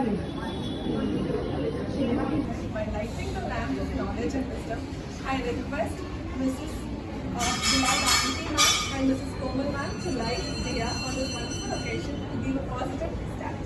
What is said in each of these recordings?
By lighting the lamp of knowledge and wisdom, I request Mrs. Bilal Auntie ma'am and Mrs. Komal ma'am to light Diya on this wonderful occasion to give a positive start.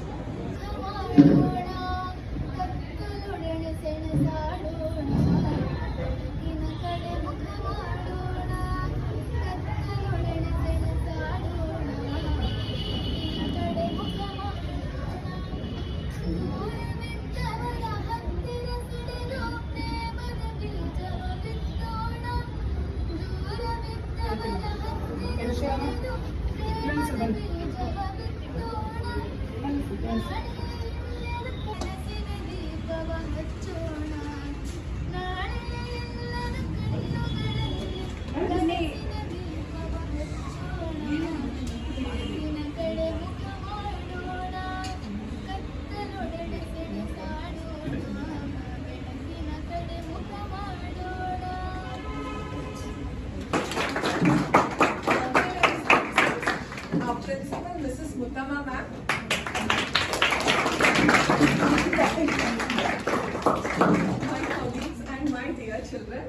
Our principal, Mrs. Muttama ma'am. My colleagues and my dear children,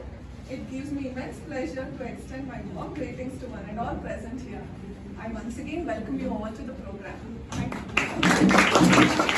it gives me immense pleasure to extend my warm greetings to one and all present here. I once again welcome you all to the program. Thank you.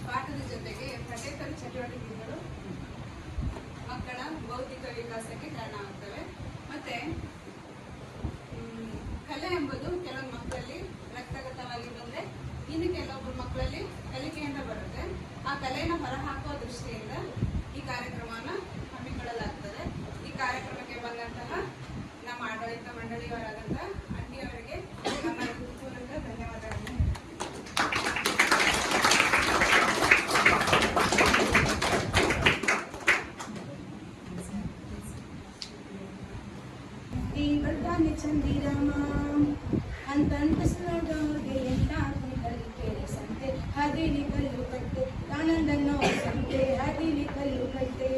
ಪಾಠದ ಜೊತೆಗೆ ಪಠ್ಯೇತರ ಚಟುವಟಿಕೆಗಳು ಮಕ್ಕಳ ಭೌತಿಕ ವಿಕಾಸಕ್ಕೆ ಕಾರಣ ಆಗ್ತವೆ. ಮತ್ತೆ ಕಲೆ ಎಂಬುದು ಕೆಲವು ಮಕ್ಕಳಲ್ಲಿ ರಕ್ತಗತವಾಗಿ ಬಂದ್ರೆ ಇನ್ನು ಕೆಲವೊಬ್ಬರು ಮಕ್ಕಳಲ್ಲಿ ಕಲಿಕೆಯಿಂದ ಬರುತ್ತೆ. ಆ ಕಲೆಯನ್ನು ಹೊರಹಾಕುವ ದೃಷ್ಟಿಯಿಂದ ಈ ಕಾರ್ಯಕ್ರಮನ ಹಮ್ಮಿಕೊಳ್ಳಲಾಗ್ತದೆ. ಈ ಕಾರ್ಯಕ್ರಮಕ್ಕೆ ಬಂದಂತಹ ನಮ್ಮ ಆಡಳಿತ ಮಂಡಳಿಯವರಾದಂತಹ ಆಂಟಿಯವರಿಗೆ ನಮ್ಮ ಹೃತ್ಪೂರ್ವಕ ಧನ್ಯವಾದಗಳನ್ನು. ಈ ಬರ್ತಾನೆ ಚಂದಿರಮ ಅಂತಂತಸ್ನೋಡೋಗೆ ಎಂತ ಕಲಿಕೆ ಸಂತೆ ಹದಿಲಿ ಕಲ್ಲು ಕಟ್ಟೆ ಆನಂದನೋ ಸಂತೆ ಹದಿಲಿ ಕಲ್ಲು ಕಟ್ಟೆ